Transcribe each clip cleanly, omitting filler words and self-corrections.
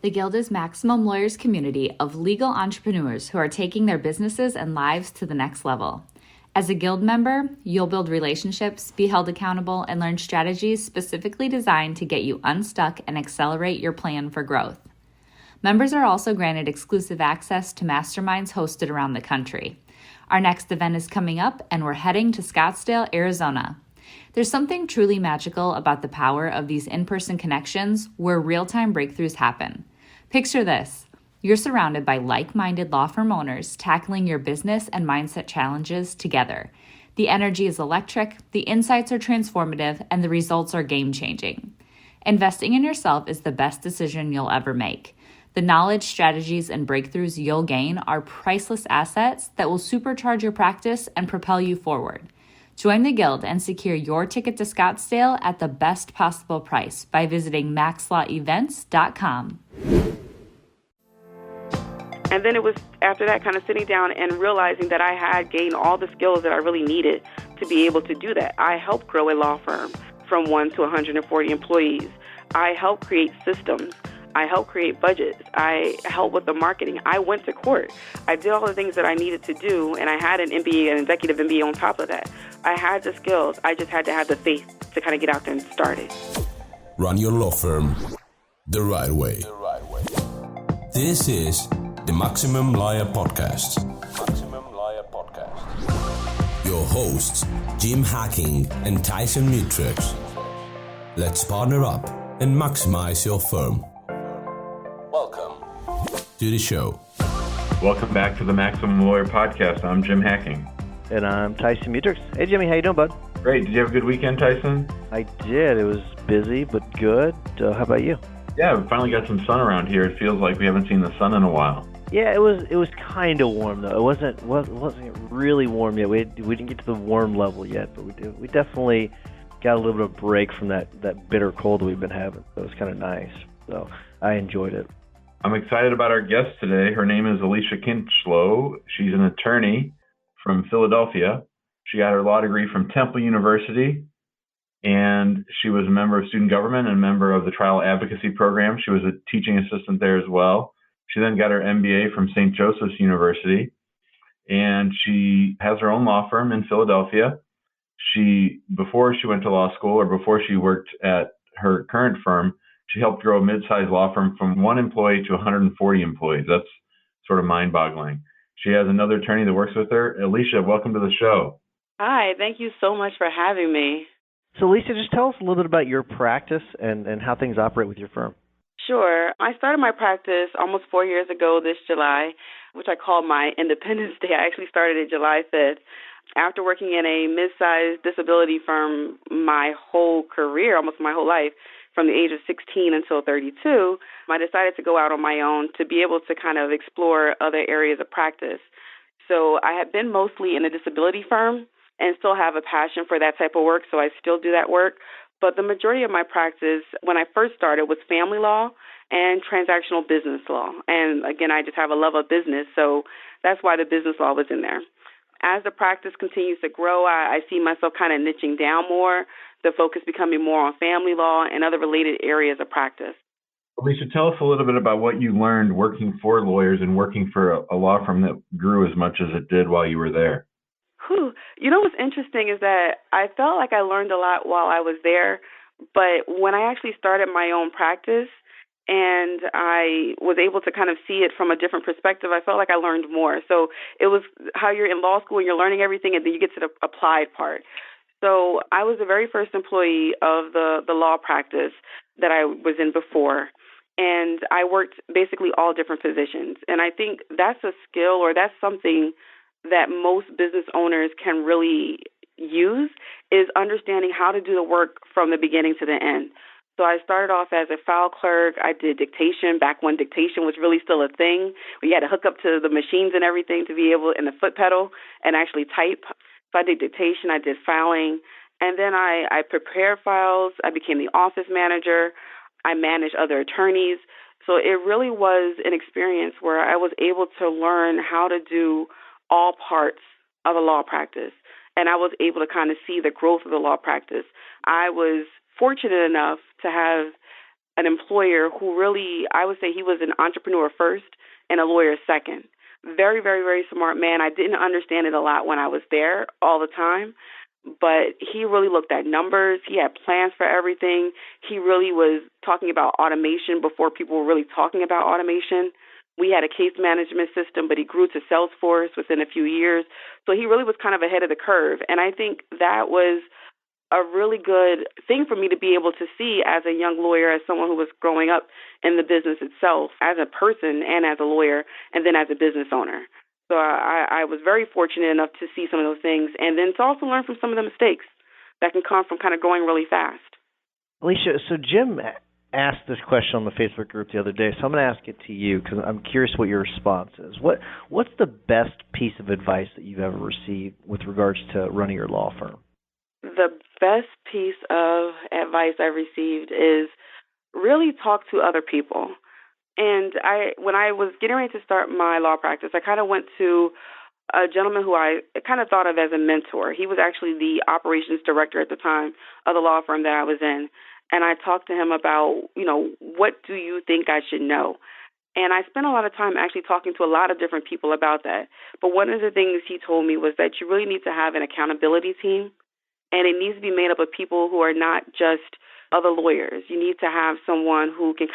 The Guild is Maximum Lawyers' community of legal entrepreneurs who are taking their businesses and lives to the next level. As a Guild member, you'll build relationships, be held accountable, and learn strategies specifically designed to get you unstuck and accelerate your plan for growth. Members are also granted exclusive access to masterminds hosted around the country. Our next event is coming up, and we're heading to Scottsdale, Arizona. There's something truly magical about the power of these in-person connections where real-time breakthroughs happen. Picture this. You're surrounded by like-minded law firm owners tackling your business and mindset challenges together. The energy is electric, the insights are transformative, and the results are game-changing. Investing in yourself is the best decision you'll ever make. The knowledge, strategies, and breakthroughs you'll gain are priceless assets that will supercharge your practice and propel you forward. Join the Guild and secure your ticket to Scottsdale at the best possible price by visiting maxlawevents.com. And then it was after that kind of sitting down and realizing that I had gained all the skills that I really needed to be able to do that. I helped grow a law firm from 1 to 140 employees. I helped create systems. I helped create budgets. I helped with the marketing. I went to court. I did all the things that I needed to do, and I had an MBA, an Executive MBA on top of that. I had the skills. I just had to have the faith to kind of get out there and start it. Run your law firm the right way. This is the Maximum Lawyer Podcast. Your hosts, Jim Hacking and Tyson Mutrux. Let's partner up and maximize your firm. Welcome to the show. Welcome back to the Maximum Lawyer Podcast. I'm Jim Hacking. And I'm Tyson Mutrux. Hey, Jimmy, how you doing, bud? Great. Did you have a good weekend, Tyson? I did. It was busy, but good. How about you? Yeah, we finally got some sun around here. It feels like we haven't seen the sun in a while. Yeah, it was kind of warm though. It wasn't really warm yet. We didn't get to the warm level yet, but we definitely got a little bit of break from that bitter cold we've been having. So it was kind of nice. So I enjoyed it. I'm excited about our guest today. Her name is Alycia Kinchloe. She's an attorney from Philadelphia. She got her law degree from Temple University, and she was a member of student government and a member of the Trial Advocacy Program. She was a teaching assistant there as well. She then got her MBA from St. Joseph's University, and she has her own law firm in Philadelphia. Before she went to law school, or before she worked at her current firm, she helped grow a mid-sized law firm from 1 employee to 140 employees. That's sort of mind-boggling. She has another attorney that works with her. Alycia, welcome to the show. Hi, thank you so much for having me. So, Alycia, just tell us a little bit about your practice and how things operate with your firm. Sure. I started my practice almost 4 years ago this July, which I call my Independence Day. I actually started it July 5th. After working in a mid-sized disability firm my whole career, almost my whole life, from the age of 16 until 32, I decided to go out on my own to be able to kind of explore other areas of practice. So I had been mostly in a disability firm and still have a passion for that type of work, so I still do that work. But the majority of my practice, when I first started, was family law and transactional business law. And again, I just have a love of business, so that's why the business law was in there. As the practice continues to grow, I see myself kind of niching down more, the focus becoming more on family law and other related areas of practice. Alycia, tell us a little bit about what you learned working for lawyers and working for a law firm that grew as much as it did while you were there. You know what's interesting is that I felt like I learned a lot while I was there, but when I actually started my own practice and I was able to kind of see it from a different perspective, I felt like I learned more. So it was how you're in law school and you're learning everything, and then you get to the applied part. So I was the very first employee of the law practice that I was in before, and I worked basically all different positions. And I think that's a skill, or that's something that most business owners can really use, is understanding how to do the work from the beginning to the end. So I started off as a file clerk. I did dictation back when dictation was really still a thing. We had to hook up to the machines and everything to be able, in the foot pedal, and actually type. So I did dictation, I did filing, and then I prepared files. I became the office manager. I managed other attorneys. So it really was an experience where I was able to learn how to do all parts of a law practice, and I was able to kind of see the growth of the law practice. I was fortunate enough to have an employer who really, I would say he was an entrepreneur first and a lawyer second. Very, very, very smart man. I didn't understand it a lot when I was there all the time, but he really looked at numbers. He had plans for everything. He really was talking about automation before people were really talking about automation. We had a case management system, but he grew to Salesforce within a few years. So he really was kind of ahead of the curve. And I think that was a really good thing for me to be able to see as a young lawyer, as someone who was growing up in the business itself, as a person and as a lawyer, and then as a business owner. So I was very fortunate enough to see some of those things, and then to also learn from some of the mistakes that can come from kind of going really fast. Alycia, so Jim asked this question on the Facebook group the other day, so I'm going to ask it to you because I'm curious what your response is. What's the best piece of advice that you've ever received with regards to running your law firm? The best piece of advice I received is really talk to other people. And when I was getting ready to start my law practice, I kind of went to a gentleman who I kind of thought of as a mentor. He was actually the operations director at the time of the law firm that I was in. And I talked to him about, what do you think I should know? And I spent a lot of time actually talking to a lot of different people about that. But one of the things he told me was that you really need to have an accountability team. And it needs to be made up of people who are not just other lawyers. You need to have someone who can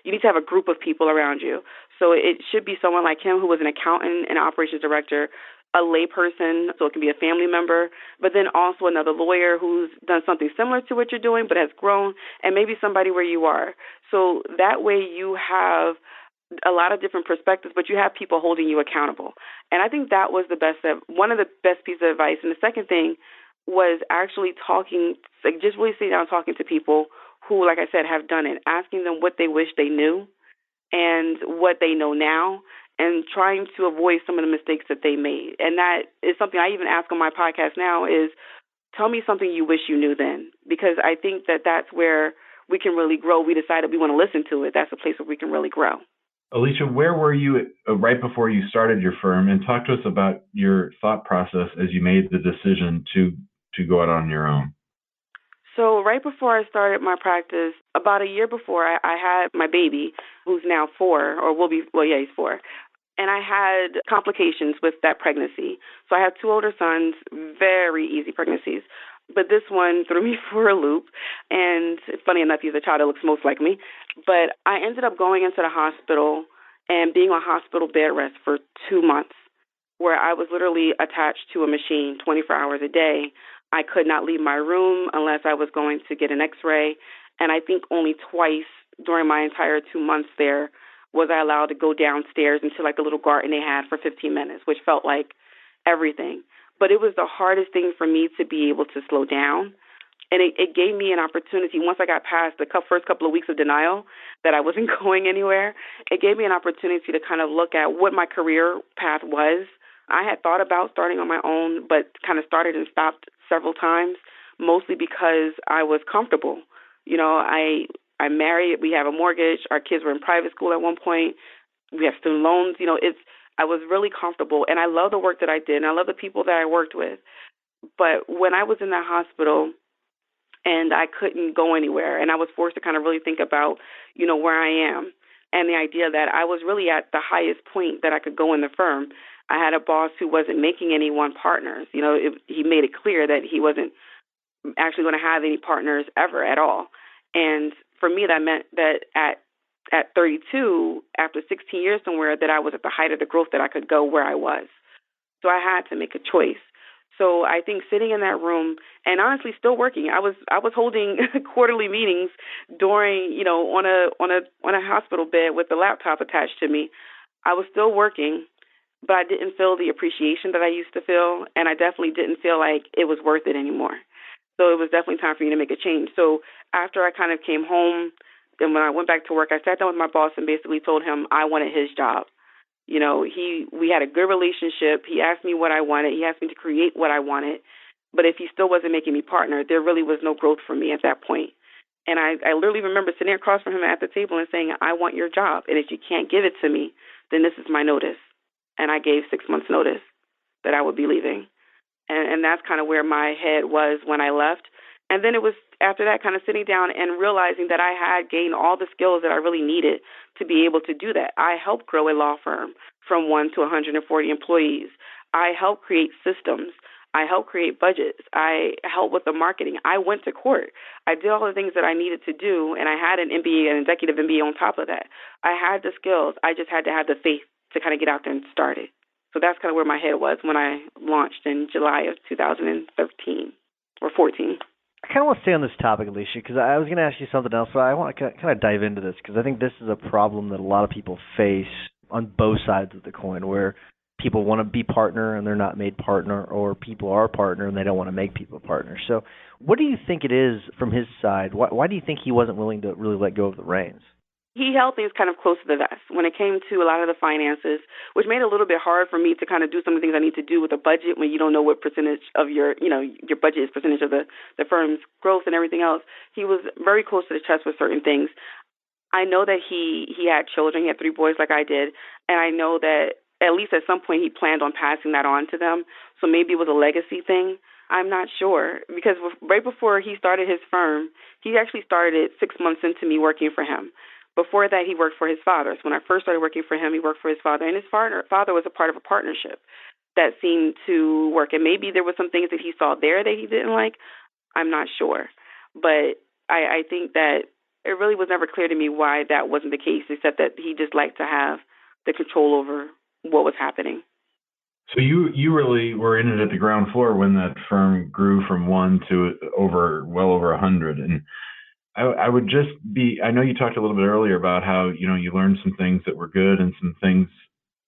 you need to have a group of people around you. So it should be someone like him who was an accountant and operations director, a layperson, so it can be a family member, but then also another lawyer who's done something similar to what you're doing but has grown, and maybe somebody where you are. So that way you have a lot of different perspectives, but you have people holding you accountable. And I think that was one of the best pieces of advice. And the second thing was actually just really sitting down and talking to people who, like I said, have done it, asking them what they wish they knew and what they know now, and trying to avoid some of the mistakes that they made. And that is something I even ask on my podcast now is, tell me something you wish you knew then, because I think that that's where we can really grow. We decided we want to listen to it. That's a place where we can really grow. Alycia, where were you right before you started your firm? And talk to us about your thought process as you made the decision to go out on your own. So right before I started my practice, about a year before, I had my baby, who's now 4, or he's 4. And I had complications with that pregnancy. So I have 2 older sons, very easy pregnancies. But this one threw me for a loop. And funny enough, he's a child that looks most like me. But I ended up going into the hospital and being on hospital bed rest for 2 months, where I was literally attached to a machine 24 hours a day. I could not leave my room unless I was going to get an x-ray. And I think only twice during my entire 2 months there was I allowed to go downstairs into like the little garden they had for 15 minutes, which felt like everything. But it was the hardest thing for me to be able to slow down. And it gave me an opportunity, once I got past the first couple of weeks of denial that I wasn't going anywhere, it gave me an opportunity to kind of look at what my career path was. I had thought about starting on my own, but kind of started and stopped several times, mostly because I was comfortable. I'm married, we have a mortgage, our kids were in private school at one point, we have student loans. I was really comfortable, and I love the work that I did, and I love the people that I worked with. But when I was in that hospital and I couldn't go anywhere, and I was forced to kind of really think about, where I am, and the idea that I was really at the highest point that I could go in the firm. I had a boss who wasn't making anyone partners. He made it clear that he wasn't actually going to have any partners ever at all. And for me, that meant that at 32, after 16 years somewhere, that I was at the height of the growth that I could go where I was. So I had to make a choice. So I think sitting in that room and honestly still working, I was holding quarterly meetings during, on a hospital bed with the laptop attached to me. I was still working, but I didn't feel the appreciation that I used to feel, and I definitely didn't feel like it was worth it anymore. So it was definitely time for me to make a change. So after I kind of came home, and when I went back to work, I sat down with my boss and basically told him I wanted his job. We had a good relationship. He asked me what I wanted. He asked me to create what I wanted. But if he still wasn't making me partner, there really was no growth for me at that point. And I literally remember sitting across from him at the table and saying, I want your job. And if you can't give it to me, then this is my notice. And I gave 6 months notice that I would be leaving. And that's kind of where my head was when I left. And then it was after that kind of sitting down and realizing that I had gained all the skills that I really needed to be able to do that. I helped grow a law firm from 1 to 140 employees. I helped create systems. I helped create budgets. I helped with the marketing. I went to court. I did all the things that I needed to do, and I had an MBA, an Executive MBA on top of that. I had the skills. I just had to have the faith to kind of get out there and start it. So that's kind of where my head was when I launched in July of 2013 or 14. I kind of want to stay on this topic, Alycia, because I was going to ask you something else, but I want to kind of dive into this because I think this is a problem that a lot of people face on both sides of the coin, where people want to be partner and they're not made partner, or people are partner and they don't want to make people partner. So what do you think it is from his side? Why do you think he wasn't willing to really let go of the reins? He held things kind of close to the vest when it came to a lot of the finances, which made it a little bit hard for me to kind of do some of the things I need to do with a budget when you don't know what percentage of your budget is percentage of the firm's growth and everything else. He was very close to the chest with certain things. I know that he had children. He had 3 boys like I did, and I know that at least at some point he planned on passing that on to them. So maybe it was a legacy thing. I'm not sure, because right before he started his firm, he actually started it 6 months into me working for him. Before that, he worked for his father. So when I first started working for him, he worked for his father. And his father was a part of a partnership that seemed to work. And maybe there were some things that he saw there that he didn't like. I'm not sure. But I think that it really was never clear to me why that wasn't the case, except that he just liked to have the control over what was happening. So you really were in it at the ground floor when that firm grew from 1 to well over 100. And I would just I know you talked a little bit earlier about how, you learned some things that were good and some things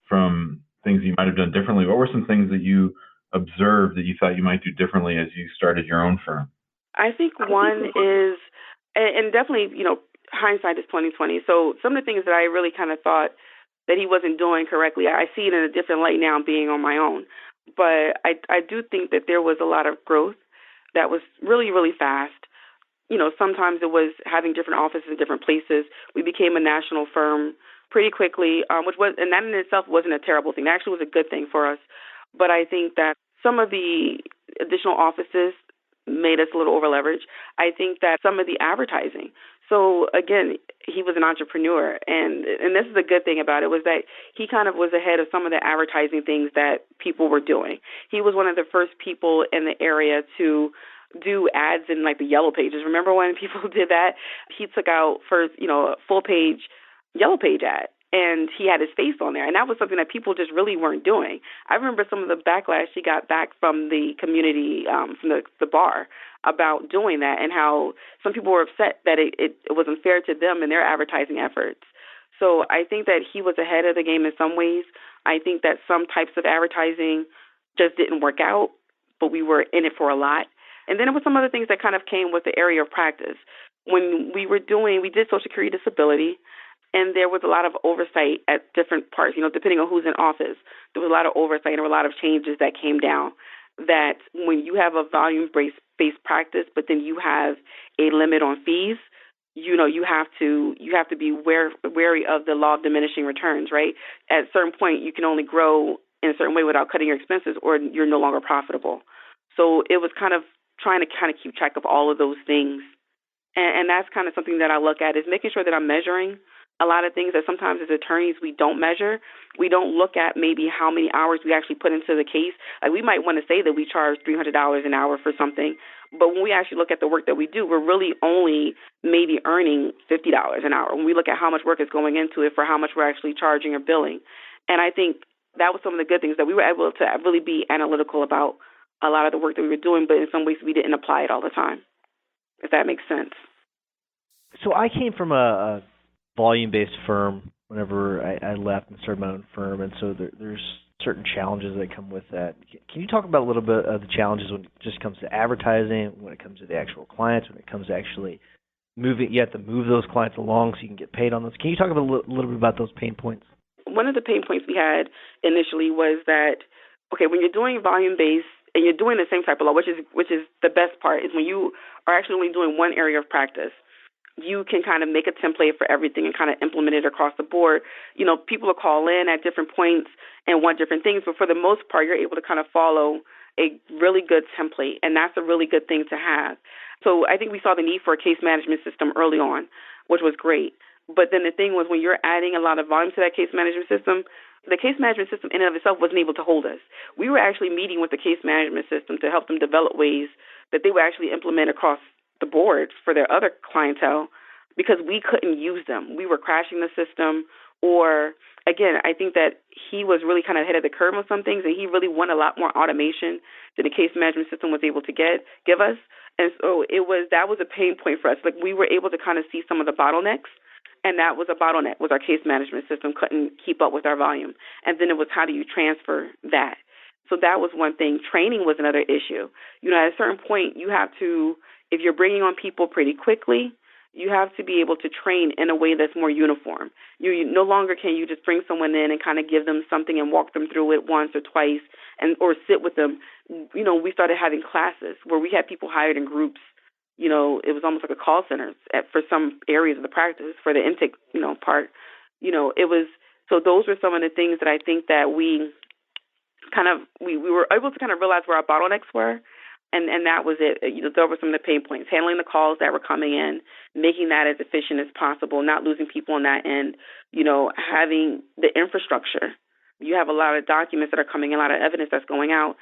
from things you might have done differently. What were some things that you observed that you thought you might do differently as you started your own firm? I think one is, and definitely, hindsight is 20/20. So some of the things that I really kind of thought that he wasn't doing correctly, I see it in a different light now being on my own. But I do think that there was a lot of growth that was really, really fast. Sometimes it was having different offices in different places. We became a national firm pretty quickly, and that in itself wasn't a terrible thing. That actually was a good thing for us. But I think that some of the additional offices made us a little over-leveraged. I think that some of the advertising. So, again, he was an entrepreneur, and this is a good thing about it, was that he kind of was ahead of some of the advertising things that people were doing. He was one of the first people in the area to do ads in like the yellow pages. Remember when people did that? He took out first, a full page yellow page ad, and he had his face on there. And that was something that people just really weren't doing. I remember some of the backlash he got back from the community, from the bar, about doing that, and how some people were upset that it was unfair to them and their advertising efforts. So I think that he was ahead of the game in some ways. I think that some types of advertising just didn't work out, but we were in it for a lot. And then it was some other things that kind of came with the area of practice. When we did Social Security disability, and there was a lot of oversight at different parts, depending on who's in office. There was a lot of oversight and a lot of changes that came down, that when you have a volume-based practice, but then you have a limit on fees, you have to be wary of the law of diminishing returns, right? At a certain point, you can only grow in a certain way without cutting your expenses, or you're no longer profitable. So it was kind of trying to kind of keep track of all of those things. And that's kind of something that I look at, is making sure that I'm measuring a lot of things that sometimes as attorneys we don't measure. We don't look at maybe how many hours we actually put into the case. Like, we might want to say that we charge $300 an hour for something, but when we actually look at the work that we do, we're really only maybe earning $50 an hour. When we look at how much work is going into it for how much we're actually charging or billing. And I think that was some of the good things, that we were able to really be analytical about a lot of the work that we were doing, but in some ways we didn't apply it all the time, if that makes sense. So I came from a volume-based firm whenever I left and started my own firm, and so there's certain challenges that come with that. Can you talk about a little bit of the challenges when it just comes to advertising, when it comes to the actual clients, when it comes to actually moving? You have to move those clients along so you can get paid on those. Can you talk about a little bit about those pain points? One of the pain points we had initially was that, okay, when you're doing volume-based and you're doing the same type of law, which is the best part, is when you are actually only doing one area of practice, you can kind of make a template for everything and kind of implement it across the board. People will call in at different points and want different things, but for the most part, you're able to kind of follow a really good template, and that's a really good thing to have. So I think we saw the need for a case management system early on, which was great. But then the thing was, when you're adding a lot of volume to that case management system, the case management system in and of itself wasn't able to hold us. We were actually meeting with the case management system to help them develop ways that they would actually implement across the board for their other clientele, because we couldn't use them. We were crashing the system, or again, I think that he was really kind of ahead of the curve on some things, and he really wanted a lot more automation than the case management system was able to give us. And so that was a pain point for us. Like, we were able to kind of see some of the bottlenecks, and that was a bottleneck, was our case management system couldn't keep up with our volume. And then it was, how do you transfer that? So that was one thing. Training was another issue. At a certain point, you have to, if you're bringing on people pretty quickly, you have to be able to train in a way that's more uniform. You no longer can you just bring someone in and kind of give them something and walk them through it once or twice or sit with them. We started having classes where we had people hired in groups. It was almost like a call center for some areas of the practice for the intake, part. It was, so those were some of the things that I think that we were able to kind of realize where our bottlenecks were. And that was it. There were some of the pain points, handling the calls that were coming in, making that as efficient as possible, not losing people on that end, having the infrastructure. You have a lot of documents that are coming in, a lot of evidence that's going out.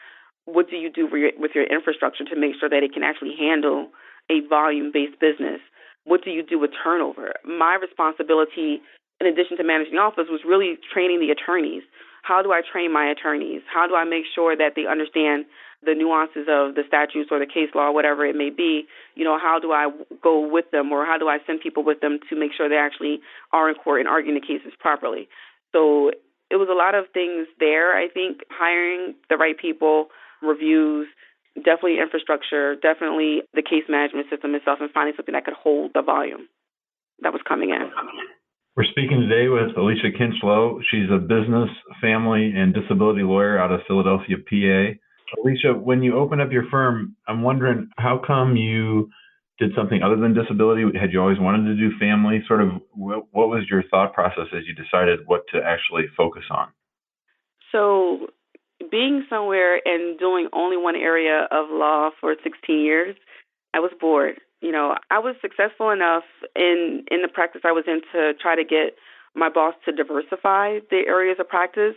What do you do with your infrastructure to make sure that it can actually handle a volume-based business? What do you do with turnover? My responsibility, in addition to managing the office, was really training the attorneys. How do I train my attorneys? How do I make sure that they understand the nuances of the statutes or the case law, whatever it may be? How do I go with them, or how do I send people with them to make sure they actually are in court and arguing the cases properly? So it was a lot of things there. I think hiring the right people, reviews, definitely infrastructure, definitely the case management system itself, and finding something that could hold the volume that was coming in. We're speaking today with Alycia Kinchloe. She's a business, family, and disability lawyer out of Philadelphia, PA. Alycia, when you opened up your firm, I'm wondering, how come you did something other than disability? Had you always wanted to do family? Sort of, what was your thought process as you decided what to actually focus on? So being somewhere and doing only one area of law for 16 years, I was bored. I was successful enough in the practice I was in to try to get my boss to diversify the areas of practice.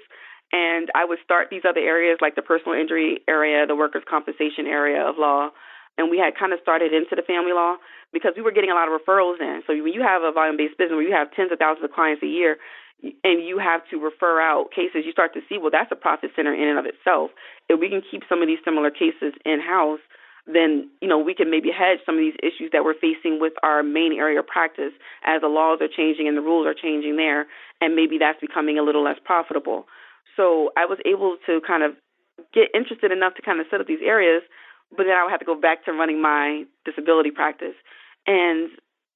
And I would start these other areas like the personal injury area, the workers' compensation area of law. And we had kind of started into the family law because we were getting a lot of referrals in. So when you have a volume-based business where you have tens of thousands of clients a year and you have to refer out cases, you start to see, well, that's a profit center in and of itself. If we can keep some of these similar cases in-house, then, we can maybe hedge some of these issues that we're facing with our main area of practice as the laws are changing and the rules are changing there, and maybe that's becoming a little less profitable. So I was able to kind of get interested enough to kind of set up these areas, but then I would have to go back to running my disability practice. And,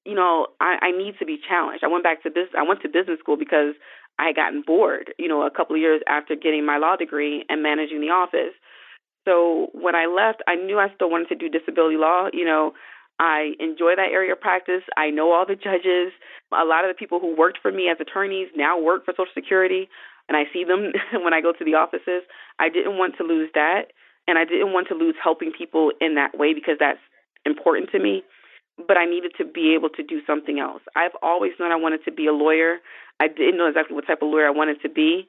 I need to be challenged. I went to business school because I had gotten bored, a couple of years after getting my law degree and managing the office. So when I left, I knew I still wanted to do disability law. I enjoy that area of practice. I know all the judges. A lot of the people who worked for me as attorneys now work for Social Security, and I see them when I go to the offices. I didn't want to lose that, and I didn't want to lose helping people in that way because that's important to me. But I needed to be able to do something else. I've always known I wanted to be a lawyer. I didn't know exactly what type of lawyer I wanted to be,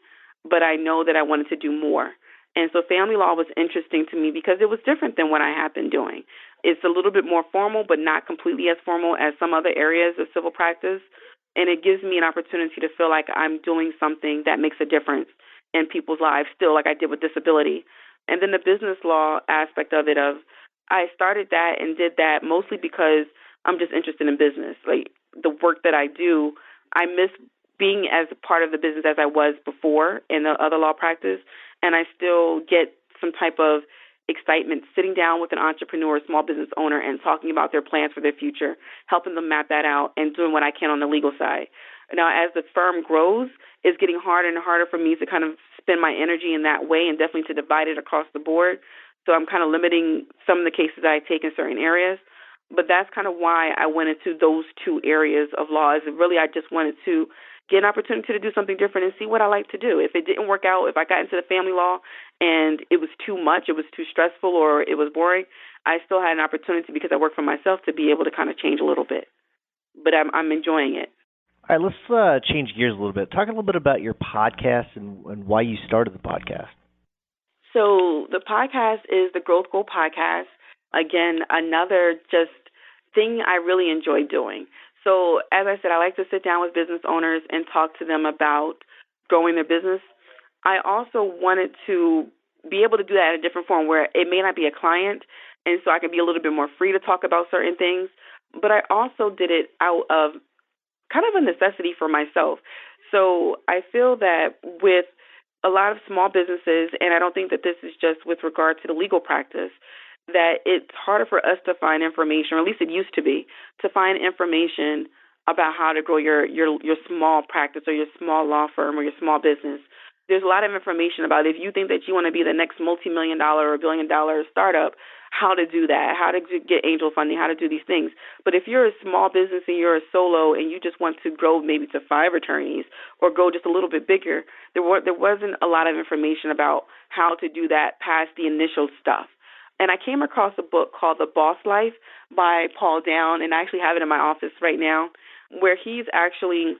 but I know that I wanted to do more. And so family law was interesting to me because it was different than what I had been doing. It's a little bit more formal, but not completely as formal as some other areas of civil practice. And it gives me an opportunity to feel like I'm doing something that makes a difference in people's lives, still like I did with disability. And then the business law aspect of it, I started that and did that mostly because I'm just interested in business. Like the work that I do, I miss being as a part of the business as I was before in the other law practice. And I still get some type of excitement sitting down with an entrepreneur, small business owner, and talking about their plans for their future, helping them map that out, and doing what I can on the legal side. Now, as the firm grows, it's getting harder and harder for me to kind of spend my energy in that way and definitely to divide it across the board. So I'm kind of limiting some of the cases that I take in certain areas. But that's kind of why I went into those two areas of law. Is really I just wanted to get an opportunity to do something different and see what I like to do. If it didn't work out, if I got into the family law and it was too much, it was too stressful, or it was boring, I still had an opportunity because I work for myself to be able to kind of change a little bit. But I'm enjoying it. All right, let's change gears a little bit. Talk a little bit about your podcast and why you started the podcast. So the podcast is the Growth Goal Podcast. Again, another just thing I really enjoy doing. So as I said, I like to sit down with business owners and talk to them about growing their business. I also wanted to be able to do that in a different form where it may not be a client, and so I can be a little bit more free to talk about certain things. But I also did it out of kind of a necessity for myself. So I feel that with a lot of small businesses, and I don't think that this is just with regard to the legal practice, that it's harder for us to find information, or at least it used to be, to find information about how to grow your small practice or your small law firm or your small business. There's a lot of information about it. If you think that you want to be the next multi-million-dollar or billion-dollar startup, how to do that, how to get angel funding, how to do these things. But if you're a small business and you're a solo and you just want to grow maybe to 5 attorneys or go just a little bit bigger, there wasn't a lot of information about how to do that past the initial stuff. And I came across a book called The Boss Life by Paul Down, and I actually have it in my office right now, where he's actually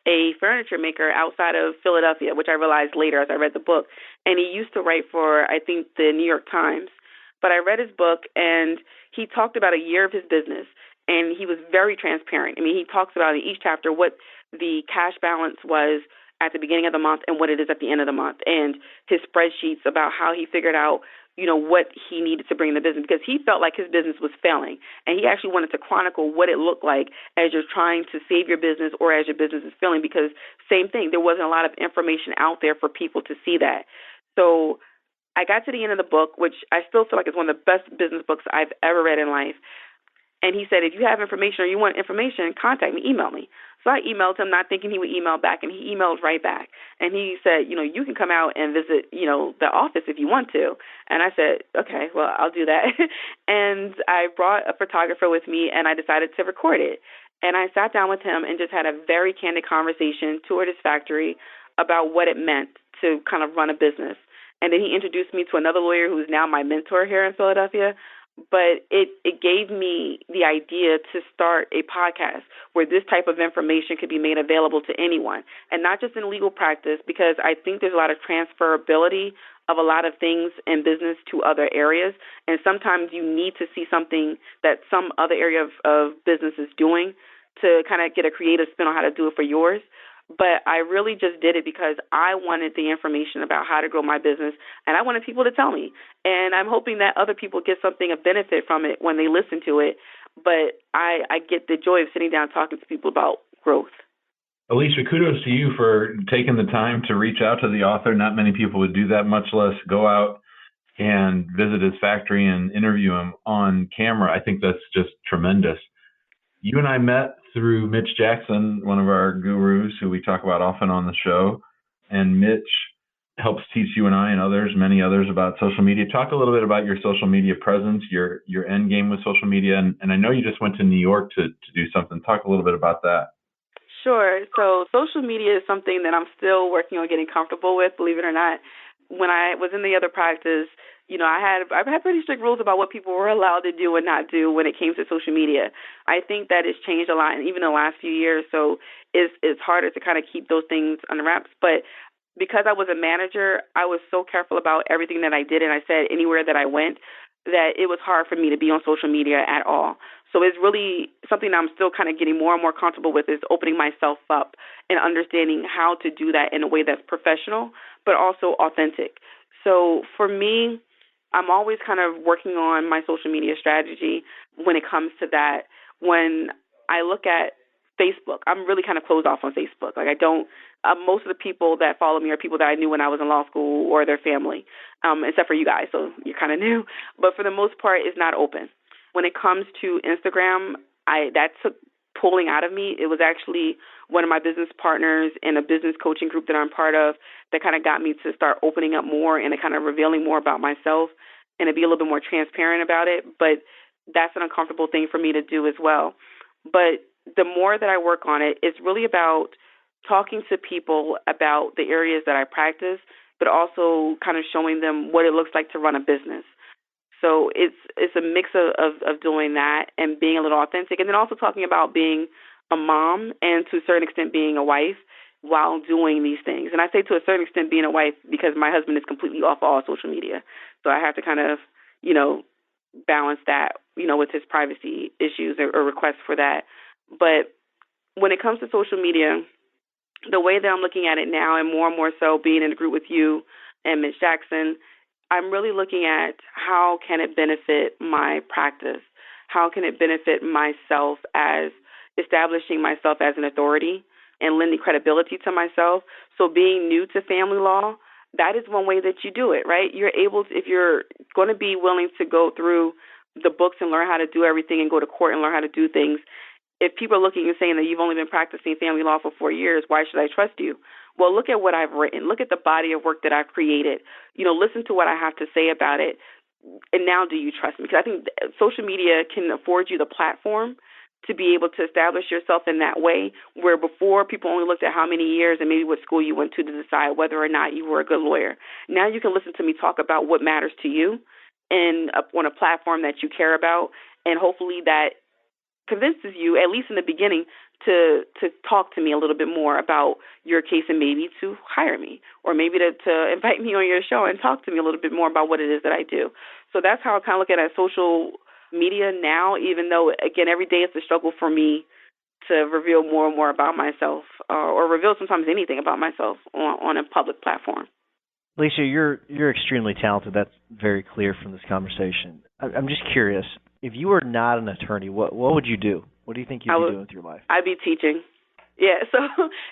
a furniture maker outside of Philadelphia, which I realized later as I read the book. And he used to write for, I think, the New York Times. But I read his book, and he talked about a year of his business, and he was very transparent. I mean, he talks about in each chapter what the cash balance was at the beginning of the month and what it is at the end of the month, and his spreadsheets about how he figured out, what he needed to bring in the business, because he felt like his business was failing, and he actually wanted to chronicle what it looked like as you're trying to save your business or as your business is failing, because same thing, there wasn't a lot of information out there for people to see that. So I got to the end of the book, which I still feel like is one of the best business books I've ever read in life. And he said, if you have information or you want information, contact me, email me. So I emailed him, not thinking he would email back, and he emailed right back. And he said, you can come out and visit, the office if you want to. And I said, okay, well, I'll do that. And I brought a photographer with me, and I decided to record it. And I sat down with him and just had a very candid conversation, toured his factory about what it meant to kind of run a business. And then he introduced me to another lawyer who's now my mentor here in Philadelphia. But it gave me the idea to start a podcast where this type of information could be made available to anyone, and not just in legal practice, because I think there's a lot of transferability of a lot of things in business to other areas. And sometimes you need to see something that some other area of business is doing to kind of get a creative spin on how to do it for yours. But I really just did it because I wanted the information about how to grow my business, and I wanted people to tell me. And I'm hoping that other people get something of benefit from it when they listen to it. But I get the joy of sitting down talking to people about growth. Alycia, kudos to you for taking the time to reach out to the author. Not many people would do that, much less go out and visit his factory and interview him on camera. I think that's just tremendous. You and I met through Mitch Jackson, one of our gurus who we talk about often on the show. And Mitch helps teach you and I and others, many others, about social media. Talk a little bit about your social media presence, your end game with social media. And I know you just went to New York to do something. Talk a little bit about that. Sure. So social media is something that I'm still working on getting comfortable with, believe it or not. When I was in the other practice, I've had pretty strict rules about what people were allowed to do and not do when it came to social media. I think that has changed a lot, and even in the last few years, so it's harder to kind of keep those things under wraps. But because I was a manager, I was so careful about everything that I did, and I said anywhere that I went, that it was hard for me to be on social media at all. So it's really something I'm still kind of getting more and more comfortable with, is opening myself up and understanding how to do that in a way that's professional, but also authentic. So for me, I'm always kind of working on my social media strategy when it comes to that. When I look at Facebook, I'm really kind of closed off on Facebook. Like I don't, most of the people that follow me are people that I knew when I was in law school or their family, except for you guys, so you're kind of new. But for the most part, it's not open. When it comes to Instagram, that took pulling out of me. It was actually one of my business partners in a business coaching group that I'm part of that kind of got me to start opening up more and kind of revealing more about myself and to be a little bit more transparent about it. But that's an uncomfortable thing for me to do as well. But the more that I work on it, it's really about talking to people about the areas that I practice, but also kind of showing them what it looks like to run a business. So it's a mix of doing that and being a little authentic, and then also talking about being a mom and to a certain extent being a wife while doing these things. And I say to a certain extent being a wife because my husband is completely off all social media. So I have to kind of, balance that, with his privacy issues or requests for that. But when it comes to social media, the way that I'm looking at it now, and more so being in a group with you and Ms. Jackson, I'm really looking at how can it benefit my practice? How can it benefit myself as establishing myself as an authority and lending credibility to myself? So being new to family law, that is one way that you do it, right? You're able to, if you're going to be willing to go through the books and learn how to do everything and go to court and learn how to do things, if people are looking and saying that you've only been practicing family law for 4 years, why should I trust you? Well, look at what I've written. Look at the body of work that I've created. Listen to what I have to say about it. And now do you trust me? Because I think social media can afford you the platform to be able to establish yourself in that way, where before people only looked at how many years and maybe what school you went to decide whether or not you were a good lawyer. Now you can listen to me talk about what matters to you and on a platform that you care about, and hopefully that convinces you, at least in the beginning, to talk to me a little bit more about your case and maybe to hire me or maybe to invite me on your show and talk to me a little bit more about what it is that I do. So that's how I kind of look at social media now, even though, again, every day it's a struggle for me to reveal more and more about myself or reveal sometimes anything about myself on a public platform. Alycia, you're extremely talented. That's very clear from this conversation. I'm just curious, if you were not an attorney, what would you do? What do you think you'd be doing with your life? I'd be teaching. Yeah, so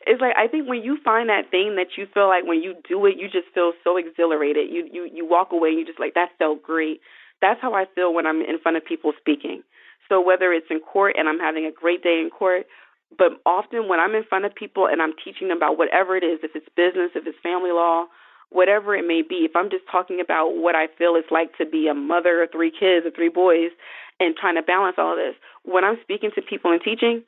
it's like I think when you find that thing that you feel like when you do it, you just feel so exhilarated. You walk away and you just like, that felt great. That's how I feel when I'm in front of people speaking. So whether it's in court and I'm having a great day in court, but often when I'm in front of people and I'm teaching them about whatever it is, if it's business, if it's family law, whatever it may be, if I'm just talking about what I feel it's like to be a mother of 3 kids or 3 boys and trying to balance all of this, when I'm speaking to people and teaching,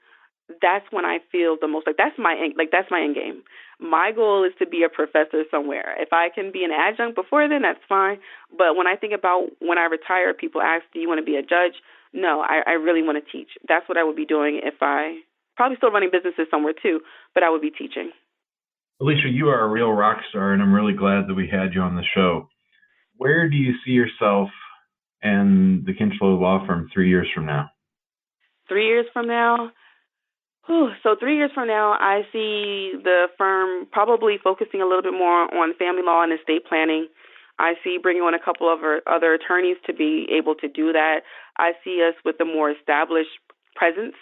that's when I feel the most that's my end game. My goal is to be a professor somewhere. If I can be an adjunct before then, that's fine. But when I think about when I retire, people ask, do you want to be a judge? No, I really want to teach. That's what I would be doing if I probably still running businesses somewhere too, but I would be teaching. Alycia, you are a real rock star, and I'm really glad that we had you on the show. Where do you see yourself and the Kinchloe Law Firm 3 years from now? 3 years from now? So 3 years from now, I see the firm probably focusing a little bit more on family law and estate planning. I see bringing on a couple of other attorneys to be able to do that. I see us with a more established presence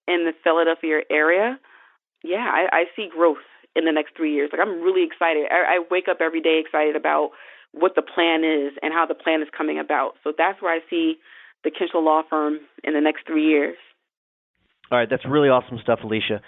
in the Philadelphia area. Yeah, I see growth in the next 3 years. Like, I'm really excited. I wake up every day excited about what the plan is and how the plan is coming about. So that's where I see the Kinchloe Law Firm in the next 3 years. All right, that's really awesome stuff, Alycia.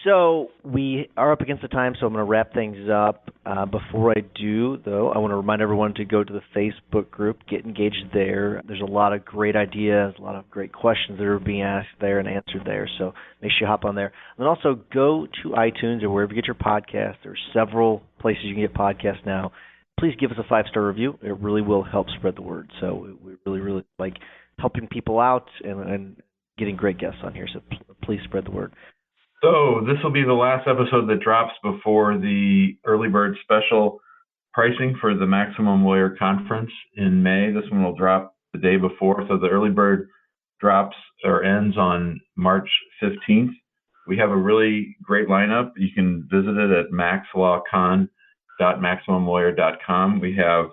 So we are up against the time, so I'm going to wrap things up. Before I do, though, I want to remind everyone to go to the Facebook group, get engaged there. There's a lot of great ideas, a lot of great questions that are being asked there and answered there, so make sure you hop on there. And then also go to iTunes or wherever you get your podcast. There's several places you can get podcasts now. Please give us a 5-star review. It really will help spread the word. So we really, really like helping people out and getting great guests on here, so please spread the word. So this will be the last episode that drops before the early bird special pricing for the Maximum Lawyer Conference in May. This one will drop the day before. So the early bird drops or ends on March 15th. We have a really great lineup. You can visit it at maxlawcon.maximumlawyer.com. We have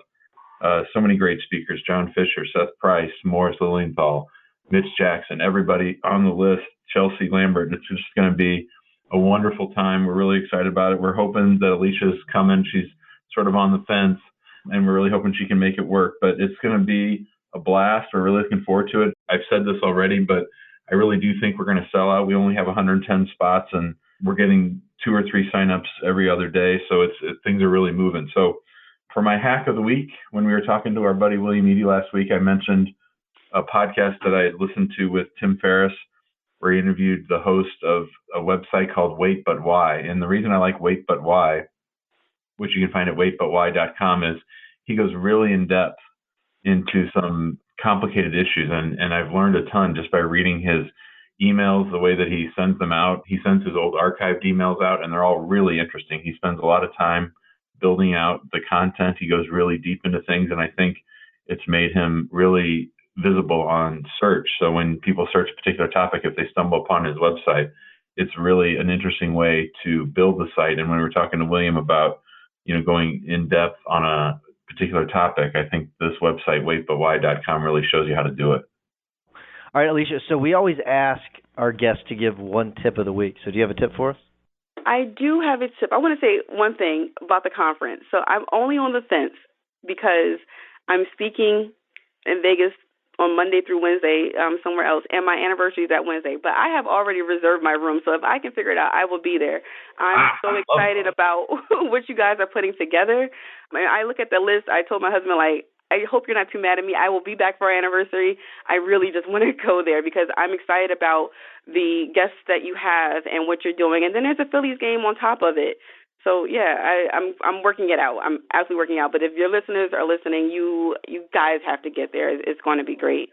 so many great speakers: John Fisher, Seth Price, Morris Lilienthal, Mitch Jackson, everybody on the list, Chelsea Lambert. It's just going to be a wonderful time. We're really excited about it. We're hoping that Alicia's coming. She's sort of on the fence, and we're really hoping she can make it work. But it's going to be a blast. We're really looking forward to it. I've said this already, but I really do think we're going to sell out. We only have 110 spots, and we're getting 2 or 3 signups every other day. So things are really moving. So for my hack of the week, when we were talking to our buddy William Eady last week, I mentioned a podcast that I listened to with Tim Ferriss, where he interviewed the host of a website called Wait But Why. And the reason I like Wait But Why, which you can find at waitbutwhy.com, is he goes really in depth into some complicated issues. And I've learned a ton just by reading his emails, the way that he sends them out. He sends his old archived emails out, and they're all really interesting. He spends a lot of time building out the content. He goes really deep into things, and I think it's made him really visible on search. So when people search a particular topic, if they stumble upon his website, it's really an interesting way to build the site. And when we were talking to William about, going in depth on a particular topic, I think this website, waitbutwhy.com, really shows you how to do it. All right, Alycia, so we always ask our guests to give one tip of the week. So do you have a tip for us? I do have a tip. I want to say one thing about the conference. So I'm only on the fence because I'm speaking in Vegas on Monday through Wednesday somewhere else, and my anniversary is that Wednesday. But I have already reserved my room, so if I can figure it out, I will be there. I'm so excited about what you guys are putting together. I look at the list. I told my husband, I hope you're not too mad at me. I will be back for our anniversary. I really just want to go there because I'm excited about the guests that you have and what you're doing. And then there's a Phillies game on top of it. So, yeah, I'm working it out. I'm absolutely working out. But if your listeners are listening, you guys have to get there. It's going to be great.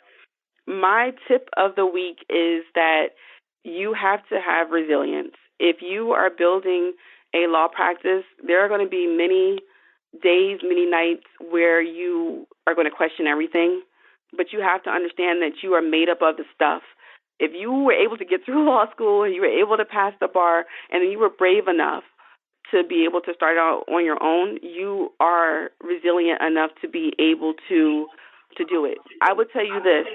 My tip of the week is that you have to have resilience. If you are building a law practice, there are going to be many days, many nights where you are going to question everything. But you have to understand that you are made up of the stuff. If you were able to get through law school and you were able to pass the bar and then you were brave enough to be able to start out on your own, you are resilient enough to be able to do it. I would tell you this.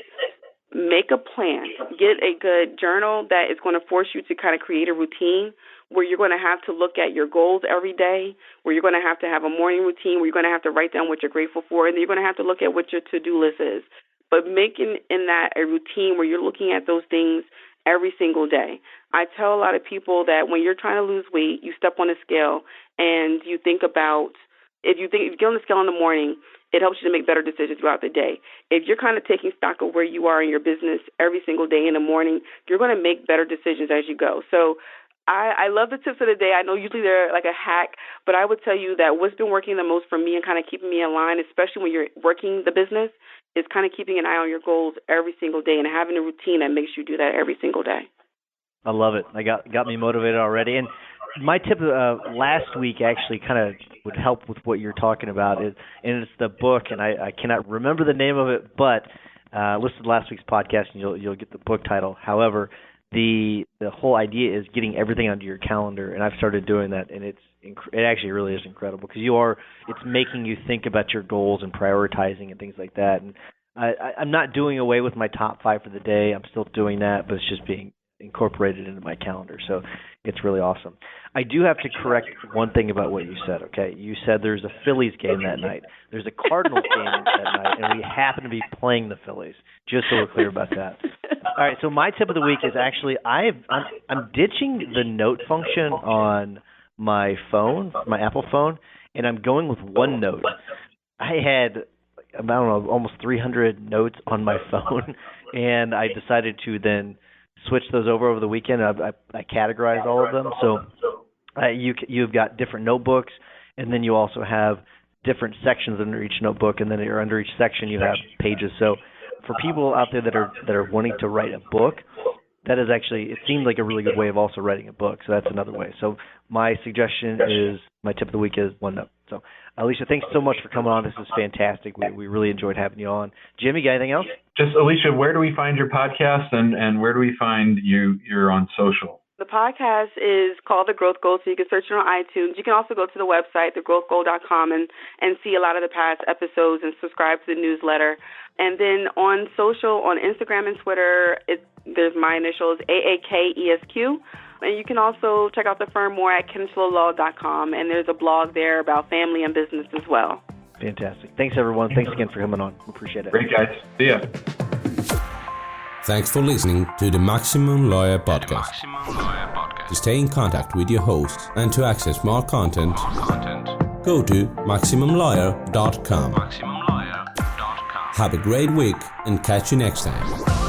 Make a plan. Get a good journal that is going to force you to kind of create a routine where you're going to have to look at your goals every day, where you're going to have a morning routine, where you're going to have to write down what you're grateful for, and then you're going to have to look at what your to-do list is. But making in that a routine where you're looking at those things every single day. I tell a lot of people that when you're trying to lose weight, you step on a scale and you think about, if you get on the scale in the morning, it helps you to make better decisions throughout the day. If you're kind of taking stock of where you are in your business every single day in the morning, you're going to make better decisions as you go. So I love the tips of the day. I know usually they're like a hack, but I would tell you that what's been working the most for me and kind of keeping me in line, especially when you're working the business, is kind of keeping an eye on your goals every single day and having a routine that makes you do that every single day. I love it. I got me motivated already. And my tip last week actually kind of would help with what you're talking about. And it's the book, and I cannot remember the name of it, but listen to last week's podcast and you'll get the book title. However, the whole idea is getting everything onto your calendar, and I've started doing that, and it actually really is incredible because it's making you think about your goals and prioritizing and things like that. And I'm not doing away with my top 5 for the day. I'm still doing that, but it's just being incorporated into my calendar. So it's really awesome. I do have to correct one thing about what you said, okay? You said there's a Phillies game that night. There's a Cardinals game that night, and we happen to be playing the Phillies, just so we're clear about that. All right, so my tip of the week is actually I'm ditching the note function on my phone, my Apple phone, and I'm going with OneNote. I had, I don't know, almost 300 notes on my phone, and I decided to then switch those over the weekend. I categorized all of them. So you've got different notebooks, and then you also have different sections under each notebook, and then under each section you have pages. So for people out there that are wanting to write a book, that is actually, it seems like a really good way of also writing a book. So that's another way. So my suggestion is, my tip of the week is OneNote. So Alycia, thanks so much for coming on. This is fantastic. We really enjoyed having you on. Jim, you got anything else? Just, Alycia, where do we find your podcast and where do we find you're on social? The podcast is called The Growth Goal, so you can search it on iTunes. You can also go to the website, thegrowthgoal.com, and see a lot of the past episodes and subscribe to the newsletter. And then on social, on Instagram and Twitter, there's my initials, AAKESQ. And you can also check out the firm more at KinchloeLaw.com, and there's a blog there about family and business as well. Fantastic. Thanks, everyone. Thanks again for coming on. We appreciate it. Great, guys. See ya. Thanks for listening to the Maximum Lawyer Podcast. To stay in contact with your hosts and to access more content, go to MaximumLawyer.com. Have a great week and catch you next time.